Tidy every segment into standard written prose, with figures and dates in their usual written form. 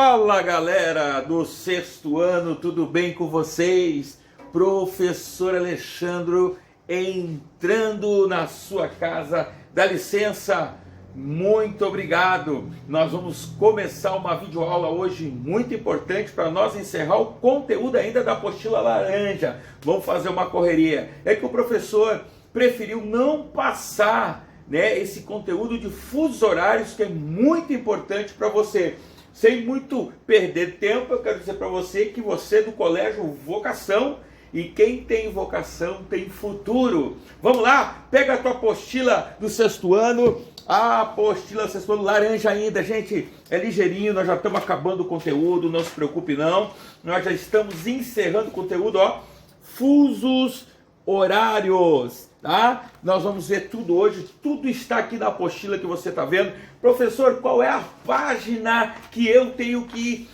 Fala galera do sexto ano, tudo bem com vocês? Professor Alexandro entrando na sua casa, dá licença, muito obrigado. Nós vamos começar uma videoaula hoje muito importante para nós encerrar o conteúdo ainda da apostila laranja. Vamos fazer uma correria. É que o professor preferiu não passar, esse conteúdo de fusos horários que é muito importante para você. Sem muito perder tempo, eu quero dizer para você que você do colégio Vocação, e quem tem vocação tem futuro. Vamos lá, pega a tua apostila do sexto ano, a apostila do sexto ano laranja ainda, gente, é ligeirinho, nós já estamos acabando o conteúdo, não se preocupe não, nós já estamos encerrando o conteúdo, ó, fusos horários. Tá? Nós vamos ver tudo hoje, tudo está aqui na apostila que você está vendo. Professor, qual é a página que eu tenho que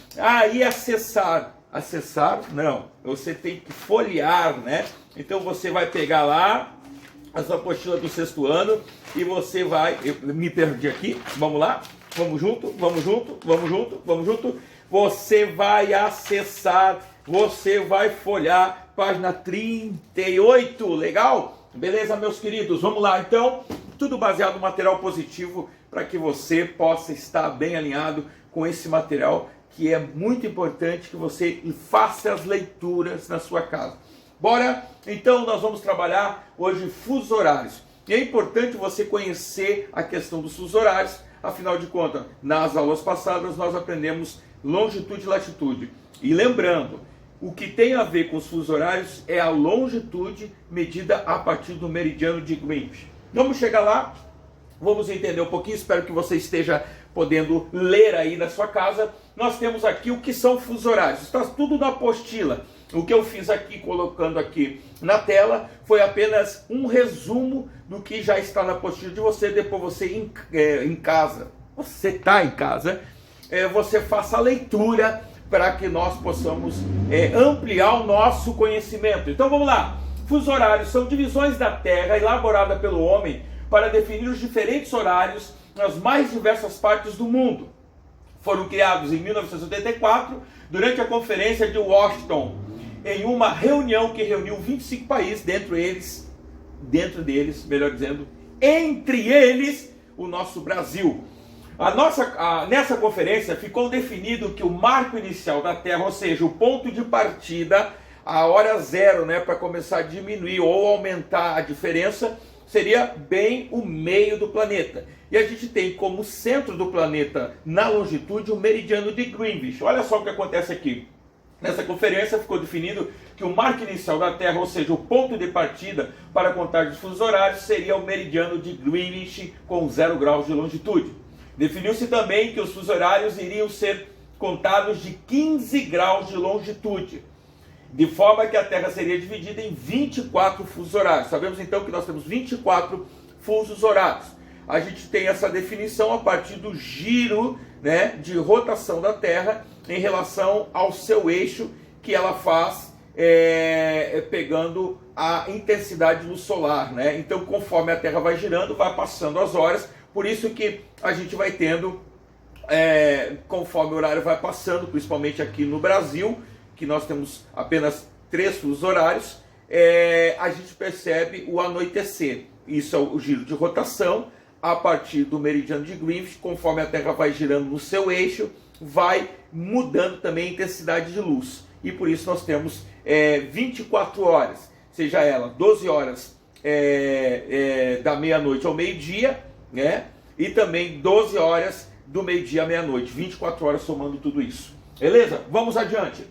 ir acessar? Acessar? Não, você tem que folhear, né? Então você vai pegar lá a sua apostila do sexto ano e você vai... Eu me perdi aqui, vamos lá? Vamos junto, vamos junto, vamos junto, vamos junto. Você vai acessar, você vai folhear, página 38, legal? Beleza, meus queridos? Vamos lá, então, tudo baseado no material positivo para que você possa estar bem alinhado com esse material que é muito importante que você faça as leituras na sua casa. Bora? Então, nós vamos trabalhar hoje fusos horários. E é importante você conhecer a questão dos fusos horários, afinal de contas, nas aulas passadas nós aprendemos longitude e latitude. E lembrando, o que tem a ver com os fusos horários é a longitude medida a partir do meridiano de Greenwich. Vamos chegar lá, vamos entender um pouquinho, espero que você esteja podendo ler aí na sua casa. Nós temos aqui o que são fusos horários, está tudo na apostila. O que eu fiz aqui, colocando aqui na tela, foi apenas um resumo do que já está na apostila de você. Depois você em casa, você está em casa, você faça a leitura para que nós possamos ampliar o nosso conhecimento. Então vamos lá. Fusos horários são divisões da Terra elaboradas pelo homem para definir os diferentes horários nas mais diversas partes do mundo. Foram criados em 1984, durante a Conferência de Washington, em uma reunião que reuniu 25 países, entre eles, o nosso Brasil. Nessa conferência ficou definido que o marco inicial da Terra, ou seja, o ponto de partida, a hora zero, para começar a diminuir ou aumentar a diferença, seria bem o meio do planeta. E a gente tem como centro do planeta, na longitude, o meridiano de Greenwich. Olha só o que acontece aqui. Nessa conferência ficou definido que o marco inicial da Terra, ou seja, o ponto de partida para contar os fusos horários, seria o meridiano de Greenwich com 0 graus de longitude. Definiu-se também que os fusos horários iriam ser contados de 15 graus de longitude, de forma que a Terra seria dividida em 24 fusos horários. Sabemos então que nós temos 24 fusos horários. A gente tem essa definição a partir do giro, de rotação da Terra em relação ao seu eixo que ela faz pegando a intensidade de luz solar. Então, conforme a Terra vai girando, vai passando as horas. Por isso que a gente vai tendo, conforme o horário vai passando, principalmente aqui no Brasil, que nós temos apenas 3 fusos horários, a gente percebe o anoitecer. Isso é o giro de rotação a partir do meridiano de Greenwich. Conforme a Terra vai girando no seu eixo, vai mudando também a intensidade de luz. E por isso nós temos 24 horas, seja ela 12 horas da meia-noite ao meio-dia, e também 12 horas do meio-dia à meia-noite, 24 horas somando tudo isso. Beleza? Vamos adiante.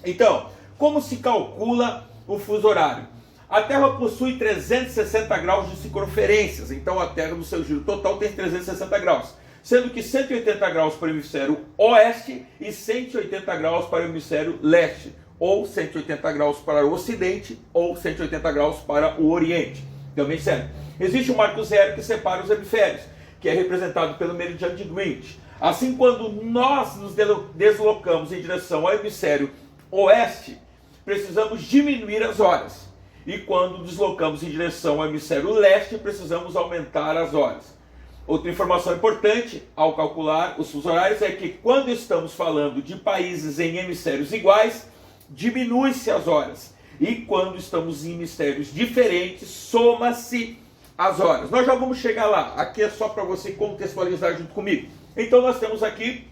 Então, como se calcula o fuso horário? A Terra possui 360 graus de circunferências, então a Terra no seu giro total tem 360 graus, sendo que 180 graus para o hemisfério oeste e 180 graus para o hemisfério leste, ou 180 graus para o ocidente, ou 180 graus para o oriente. Também certo. Existe um marco zero que separa os hemisférios, que é representado pelo meridiano de Greenwich. Assim, quando nós nos deslocamos em direção ao hemisfério oeste, precisamos diminuir as horas. E quando deslocamos em direção ao hemisfério leste, precisamos aumentar as horas. Outra informação importante ao calcular os fusos horários é que quando estamos falando de países em hemisférios iguais, diminui-se as horas. E quando estamos em hemisférios diferentes, soma-se as horas. Nós já vamos chegar lá. Aqui é só para você contextualizar junto comigo. Então nós temos aqui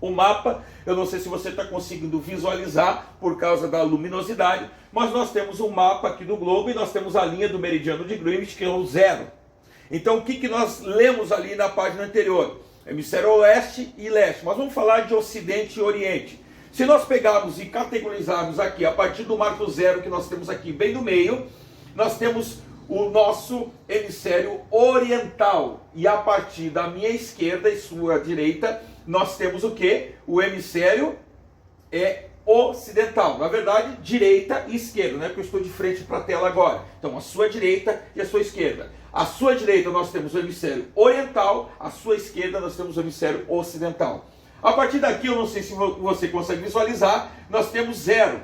o mapa. Eu não sei se você está conseguindo visualizar por causa da luminosidade, mas nós temos um mapa aqui do globo e nós temos a linha do meridiano de Greenwich, que é o zero. Então o que nós lemos ali na página anterior? Hemisfério oeste e leste. Mas vamos falar de ocidente e oriente. Se nós pegarmos e categorizarmos aqui, a partir do marco zero que nós temos aqui bem no meio, nós temos o nosso hemisfério oriental. E a partir da minha esquerda e sua direita, nós temos o quê? O hemisfério ocidental. Na verdade, direita e esquerda, né? Porque eu estou de frente para a tela agora. Então, a sua direita e a sua esquerda. À sua direita nós temos o hemisfério oriental, à sua esquerda nós temos o hemisfério ocidental. A partir daqui, eu não sei se você consegue visualizar, nós temos zero,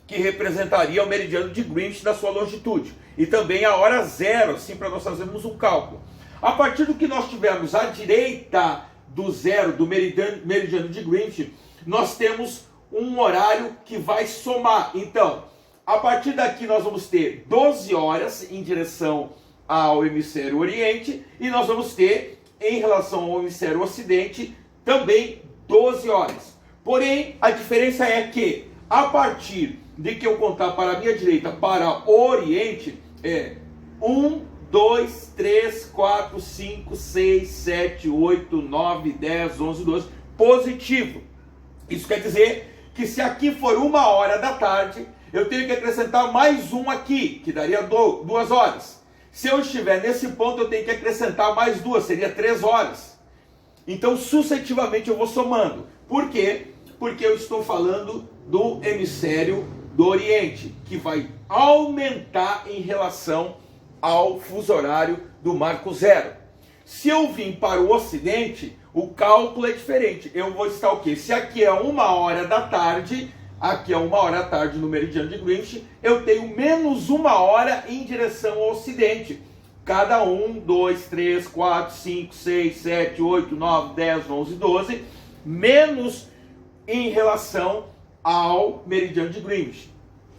que representaria o meridiano de Greenwich na sua longitude. E também a hora zero, assim, para nós fazermos um cálculo. A partir do que nós tivermos à direita do zero, do meridiano de Greenwich, nós temos um horário que vai somar. Então, a partir daqui nós vamos ter 12 horas em direção ao hemisfério oriente e nós vamos ter, em relação ao hemisfério ocidente, também 12 horas. Porém, a diferença é que, a partir de que eu contar para a minha direita, para o oriente, é 1, 2, 3, 4, 5, 6, 7, 8, 9, 10, 11, 12, positivo. Isso quer dizer que se aqui for 1h da tarde, eu tenho que acrescentar mais um aqui, que daria 2 horas. Se eu estiver nesse ponto, eu tenho que acrescentar mais 2, seria 3 horas. Então, sucessivamente, eu vou somando. Por quê? Porque eu estou falando do hemisfério do Oriente, que vai aumentar em relação ao fuso horário do marco zero. Se eu vim para o Ocidente, o cálculo é diferente. Eu vou estar o quê? Se aqui é 1h da tarde, aqui é 1h da tarde no meridiano de Greenwich, eu tenho menos 1 hora em direção ao Ocidente. Cada 1, 2, 3, 4, 5, 6, 7, 8, 9, 10, 11, 12, menos em relação ao meridiano de Greenwich.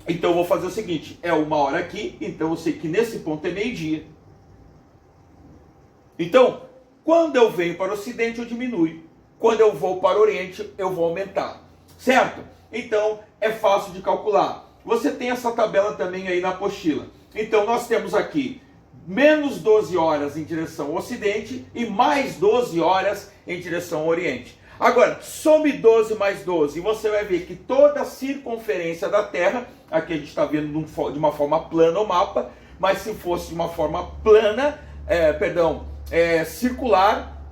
Então eu vou fazer o seguinte, é 1 hora aqui, então eu sei que nesse ponto é meio-dia. Então, quando eu venho para o Ocidente, eu diminuo. Quando eu vou para o Oriente, eu vou aumentar. Certo? Então, é fácil de calcular. Você tem essa tabela também aí na apostila. Então, nós temos aqui menos 12 horas em direção ao Ocidente e mais 12 horas em direção ao Oriente. Agora, some 12 mais 12 e você vai ver que toda a circunferência da Terra, aqui a gente está vendo de uma forma plana o mapa, mas se fosse de uma forma plana, circular,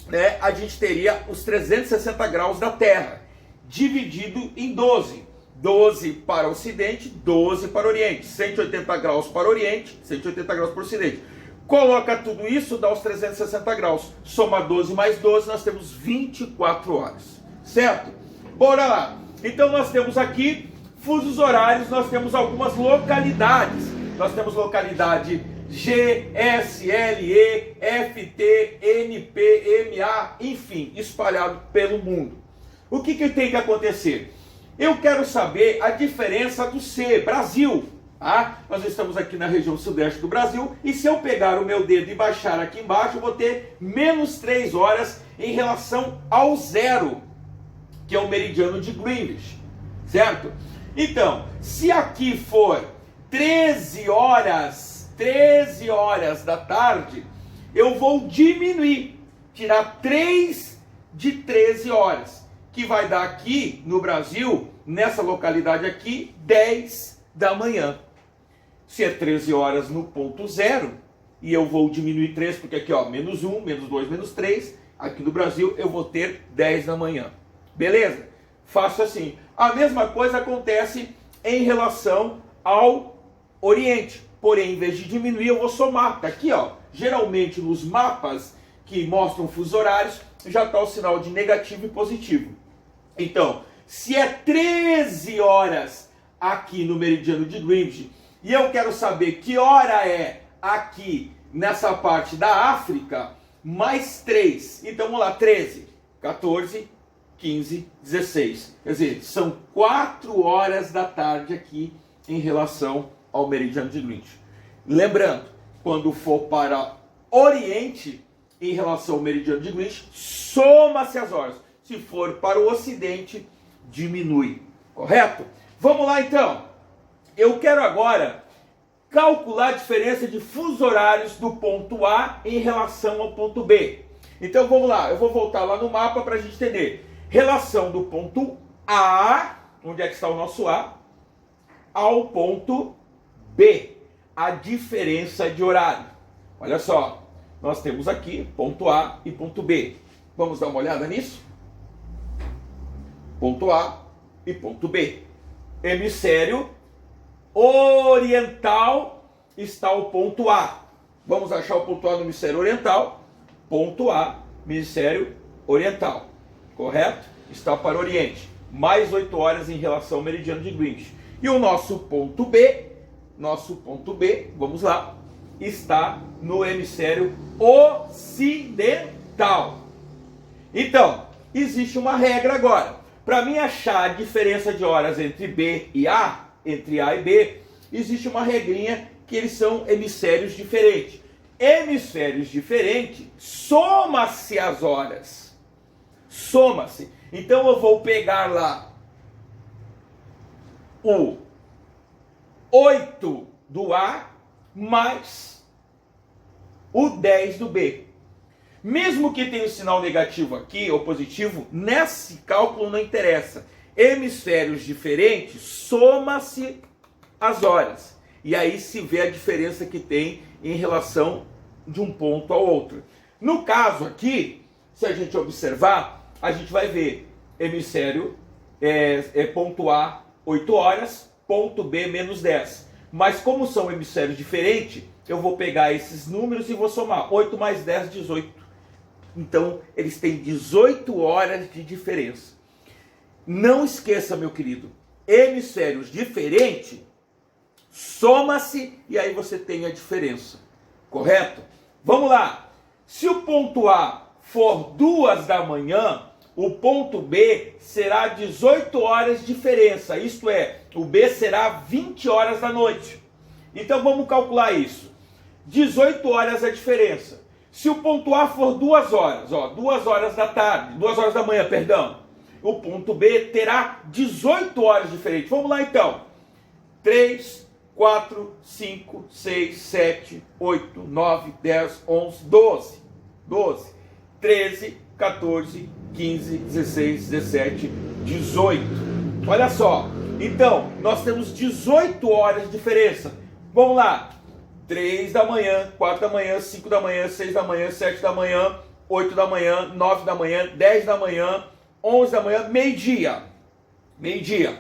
né, a gente teria os 360 graus da Terra, dividido em 12. 12 para o Ocidente, 12 para o Oriente. 180 graus para o Oriente, 180 graus para o Ocidente. Coloca tudo isso, dá os 360 graus. Soma 12 mais 12, nós temos 24 horas. Certo? Bora lá. Então nós temos aqui fusos horários, nós temos algumas localidades. Nós temos localidade G, S, L, E, F, T, N, P, M, A, enfim, espalhado pelo mundo. O que tem que acontecer? Eu quero saber a diferença do C, Brasil. Tá? Nós estamos aqui na região sudeste do Brasil e se eu pegar o meu dedo e baixar aqui embaixo, eu vou ter menos 3 horas em relação ao zero, que é o meridiano de Greenwich. Certo? Então, se aqui for 13 horas da tarde, eu vou diminuir, tirar 3 de 13 horas. Que vai dar aqui no Brasil, nessa localidade aqui, 10 da manhã. Se é 13 horas no ponto zero, e eu vou diminuir 3, porque aqui ó, menos 1, menos 2, menos 3, aqui no Brasil eu vou ter 10 da manhã. Beleza? Faço assim. A mesma coisa acontece em relação ao Oriente. Porém, em vez de diminuir, eu vou somar. Tá aqui ó, geralmente nos mapas que mostram fusos horários, já está o sinal de negativo e positivo. Então, se é 13 horas aqui no meridiano de Greenwich, e eu quero saber que hora é aqui nessa parte da África, mais 3. Então vamos lá, 13, 14, 15, 16. Quer dizer, são 4 horas da tarde aqui em relação ao meridiano de Greenwich. Lembrando, quando for para Oriente, em relação ao meridiano de Greenwich, soma-se as horas. Se for para o Ocidente, diminui. Correto? Vamos lá então. Eu quero agora calcular a diferença de fusos horários do ponto A em relação ao ponto B. Então vamos lá, eu vou voltar lá no mapa para a gente entender. Relação do ponto A, onde é que está o nosso A, ao ponto B. A diferença de horário. Olha só, nós temos aqui ponto A e ponto B. Vamos dar uma olhada nisso? Ponto A e ponto B. Hemisfério oriental está o ponto A. Vamos achar o ponto A no hemisfério oriental. Ponto A, hemisfério oriental. Correto? Está para o Oriente. Mais 8 horas em relação ao meridiano de Greenwich. E o nosso ponto B, vamos lá, está no hemisfério ocidental. Então, existe uma regra agora. Para mim achar a diferença de horas entre B e A, entre A e B, existe uma regrinha que eles são hemisférios diferentes. Hemisférios diferentes, soma-se as horas. Soma-se. Então eu vou pegar lá o 8 do A mais o 10 do B. Mesmo que tenha um sinal negativo aqui ou positivo, nesse cálculo não interessa. Hemisférios diferentes, soma-se as horas. E aí se vê a diferença que tem em relação de um ponto ao outro. No caso aqui, se a gente observar, a gente vai ver hemisfério ponto A 8 horas, ponto B menos 10. Mas como são hemisférios diferentes, eu vou pegar esses números e vou somar. 8 mais 10, 18. Então, eles têm 18 horas de diferença. Não esqueça, meu querido, hemisférios diferentes, soma-se e aí você tem a diferença. Correto? Vamos lá. Se o ponto A for 2 da manhã, o ponto B será 18 horas de diferença. Isto é, o B será 20 horas da noite. Então vamos calcular isso. 18 horas a diferença. Se o ponto A for 2 horas, 2 horas da tarde, 2 horas da manhã, perdão, o ponto B terá 18 horas diferentes. Vamos lá então. 3, 4, 5, 6, 7, 8, 9, 10, 11, 12. 13, 14, 15, 16, 17, 18. Olha só. Então, nós temos 18 horas de diferença. Vamos lá. 3 da manhã, 4 da manhã, 5 da manhã, 6 da manhã, 7 da manhã, 8 da manhã, 9 da manhã, 10 da manhã, 11 da manhã, meio-dia. Meio-dia.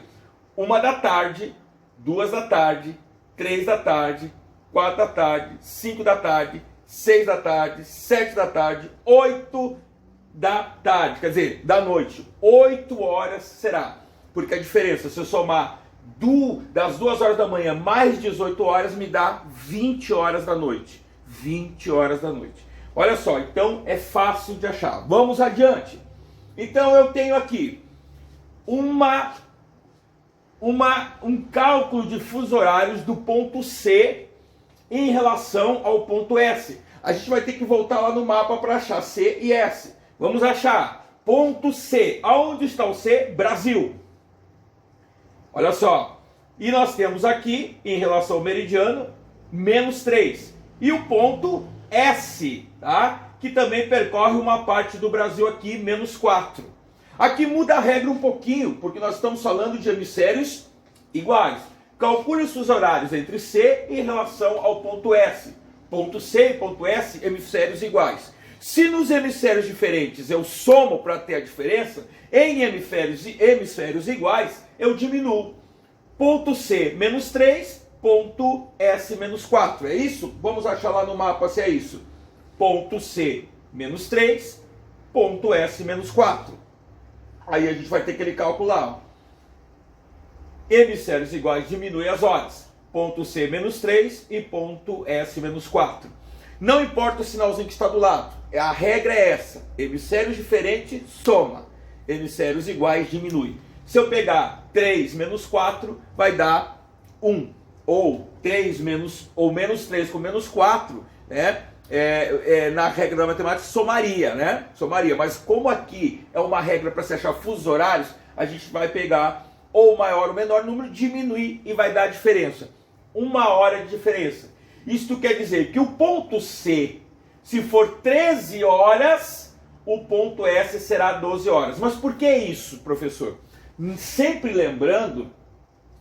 1 da tarde, 2 da tarde, 3 da tarde, 4 da tarde, 5 da tarde, 6 da tarde, 7 da tarde, 8 da tarde, quer dizer, da noite. 8 horas será. Porque a diferença, se eu somar das 2 horas da manhã mais 18 horas, me dá 20 horas da noite. 20 horas da noite. Olha só, então é fácil de achar. Vamos adiante. Então eu tenho aqui um cálculo de fusos horários do ponto C em relação ao ponto S. A gente vai ter que voltar lá no mapa para achar C e S. Vamos achar ponto C. Aonde está o C? Brasil. Olha só. E nós temos aqui, em relação ao meridiano, menos 3. E o ponto S, tá? Que também percorre uma parte do Brasil aqui, menos 4. Aqui muda a regra um pouquinho, porque nós estamos falando de hemisférios iguais. Calcule os seus horários entre C em relação ao ponto S. Ponto C e ponto S, hemisférios iguais. Se nos hemisférios diferentes eu somo para ter a diferença, em hemisférios iguais eu diminuo. Ponto C, menos 3, ponto S, menos 4. É isso? Vamos achar lá no mapa se é isso. Ponto C, menos 3, ponto S, menos 4. Aí a gente vai ter que ele calcular. Hemisférios iguais diminui as horas. Ponto C, menos 3 e ponto S, menos 4. Não importa o sinalzinho que está do lado. A regra é essa. Hemisférios diferentes, soma. Hemisférios iguais, diminui. Se eu pegar 3 menos 4, vai dar 1. Ou 3 menos, ou menos 3 com menos 4, né? Na regra da matemática, somaria, né? Somaria. Mas como aqui é uma regra para se achar fusos horários, a gente vai pegar ou maior ou menor número, diminuir e vai dar a diferença. 1 hora de diferença. Isto quer dizer que o ponto C, se for 13 horas, o ponto S será 12 horas. Mas por que isso, professor? Sempre lembrando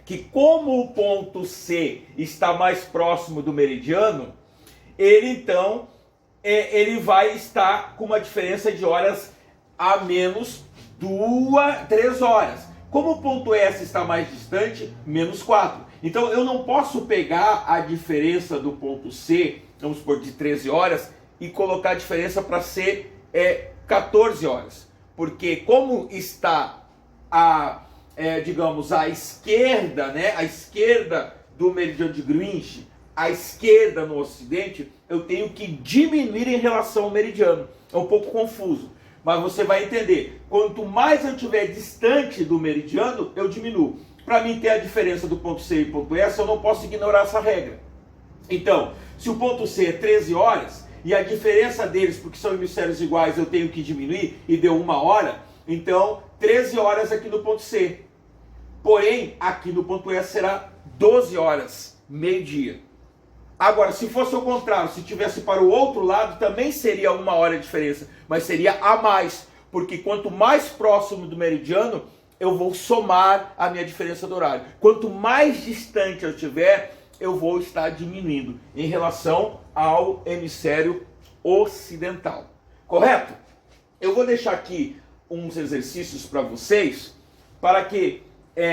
que como o ponto C está mais próximo do meridiano, ele então ele vai estar com uma diferença de horas a menos 3 horas. Como o ponto S está mais distante, menos 4. Então eu não posso pegar a diferença do ponto C, vamos supor, de 13 horas, e colocar a diferença para ser 14 horas. Porque como está digamos, a esquerda, né, a esquerda do meridiano de Greenwich, a esquerda no ocidente, eu tenho que diminuir em relação ao meridiano. É um pouco confuso, mas você vai entender. Quanto mais eu estiver distante do meridiano, eu diminuo. Para mim ter a diferença do ponto C e ponto S, eu não posso ignorar essa regra. Então, se o ponto C é 13 horas, e a diferença deles, porque são hemisférios iguais, eu tenho que diminuir, e deu 1 hora, então 13 horas aqui no ponto C. Porém, aqui no ponto S será 12 horas, meio-dia. Agora, se fosse o contrário, se tivesse para o outro lado, também seria 1 hora de diferença, mas seria a mais, porque quanto mais próximo do meridiano, eu vou somar a minha diferença do horário. Quanto mais distante eu estiver, eu vou estar diminuindo em relação ao hemisfério ocidental. Correto? Eu vou deixar aqui uns exercícios para vocês, para que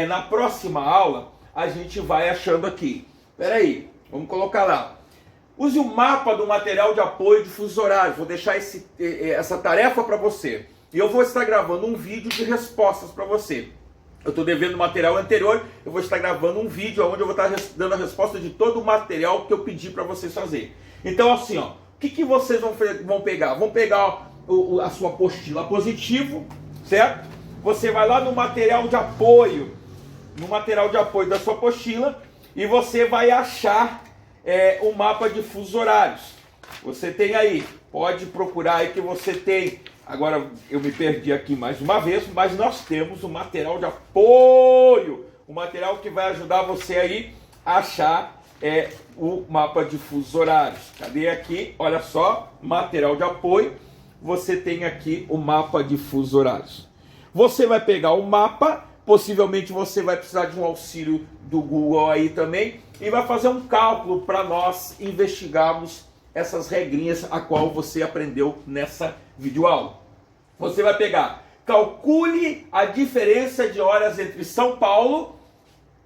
na próxima aula a gente vai achando aqui. Espera aí, vamos colocar lá. Use o mapa do material de apoio de fusos horários. Vou deixar essa tarefa para você. E eu vou estar gravando um vídeo de respostas para você. Eu estou devendo o material anterior, eu vou estar gravando um vídeo onde eu vou estar dando a resposta de todo o material que eu pedi para vocês fazer. Então assim, ó, o que vocês vão pegar? Vão pegar a sua apostila positivo, certo? Você vai lá no material de apoio da sua apostila e você vai achar o mapa de fusos horários. Você tem aí, pode procurar aí que você tem. Agora eu me perdi aqui mais uma vez, mas nós temos o material de apoio, o material que vai ajudar você aí a achar o mapa de fusos horários. Cadê aqui? Olha só, material de apoio, você tem aqui o mapa de fusos horários. Você vai pegar o mapa, possivelmente você vai precisar de um auxílio do Google aí também, e vai fazer um cálculo para nós investigarmos essas regrinhas a qual você aprendeu nessa videoaula. Você vai pegar, calcule a diferença de horas entre São Paulo,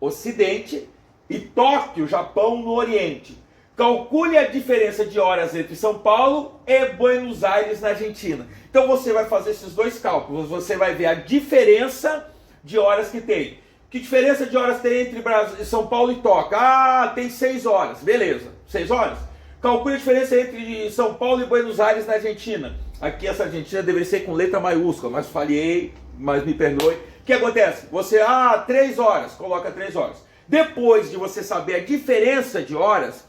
Ocidente, e Tóquio, Japão, no Oriente. Calcule a diferença de horas entre São Paulo e Buenos Aires, na Argentina. Então você vai fazer esses dois cálculos, você vai ver a diferença de horas que tem. Que diferença de horas tem entre São Paulo e Tóquio? Ah, tem 6 horas, beleza, 6 horas. Calcule a diferença entre São Paulo e Buenos Aires, na Argentina. Aqui essa Argentina deveria ser com letra maiúscula, mas falhei, mas me perdoe. O que acontece? Você, 3 horas, coloca 3 horas. Depois de você saber a diferença de horas,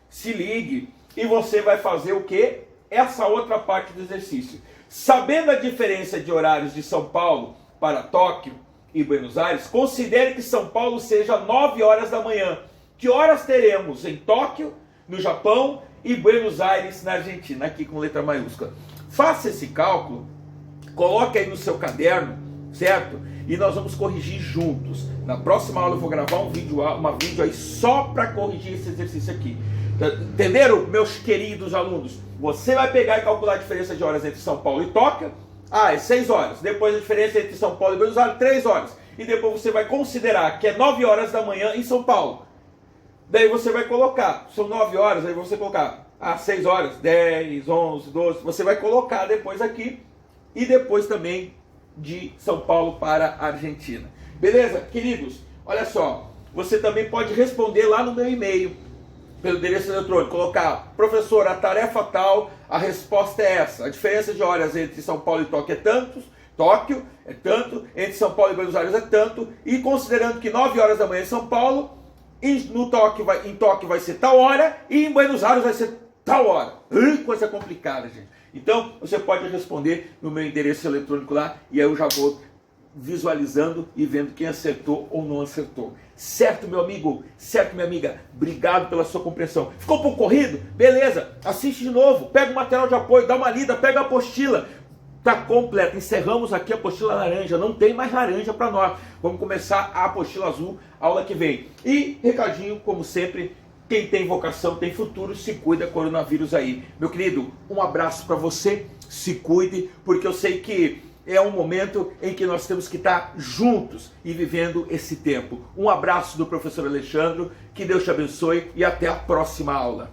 se ligue e você vai fazer o quê? Essa outra parte do exercício. Sabendo a diferença de horários de São Paulo para Tóquio e Buenos Aires, considere que São Paulo seja 9 horas da manhã. Que horas teremos em Tóquio, no Japão, e Buenos Aires, na Argentina, aqui com letra maiúscula. Faça esse cálculo, coloque aí no seu caderno, certo? E nós vamos corrigir juntos. Na próxima aula eu vou gravar um vídeo aí só para corrigir esse exercício aqui. Entenderam, meus queridos alunos? Você vai pegar e calcular a diferença de horas entre São Paulo e Tóquio. É 6 horas. Depois a diferença entre São Paulo e Buenos Aires, 3 horas. E depois você vai considerar que é 9 horas da manhã em São Paulo. Daí você vai colocar, são 9 horas, aí você colocar 6 horas, 10, 11, 12, você vai colocar depois aqui, e depois também de São Paulo para a Argentina. Beleza, queridos? Olha só, você também pode responder lá no meu e-mail, pelo endereço eletrônico, colocar, professor, a tarefa tal, a resposta é essa. A diferença de horas entre São Paulo e Tóquio é tanto, entre São Paulo e Buenos Aires é tanto, e considerando que 9 horas da manhã em São Paulo, em Tóquio vai ser tal hora, e em Buenos Aires vai ser tal hora. Coisa complicada, gente. Então, você pode responder no meu endereço eletrônico lá, e aí eu já vou visualizando e vendo quem acertou ou não acertou. Certo, meu amigo? Certo, minha amiga? Obrigado pela sua compreensão. Ficou um pouco corrido? Beleza, assiste de novo, pega o material de apoio, dá uma lida, pega a apostila. Tá completa, encerramos aqui a apostila laranja, não tem mais laranja para nós. Vamos começar a apostila azul, aula que vem. E, recadinho, como sempre, quem tem vocação tem futuro, se cuida, coronavírus aí. Meu querido, um abraço para você, se cuide, porque eu sei que é um momento em que nós temos que estar juntos e vivendo esse tempo. Um abraço do professor Alexandro, que Deus te abençoe e até a próxima aula.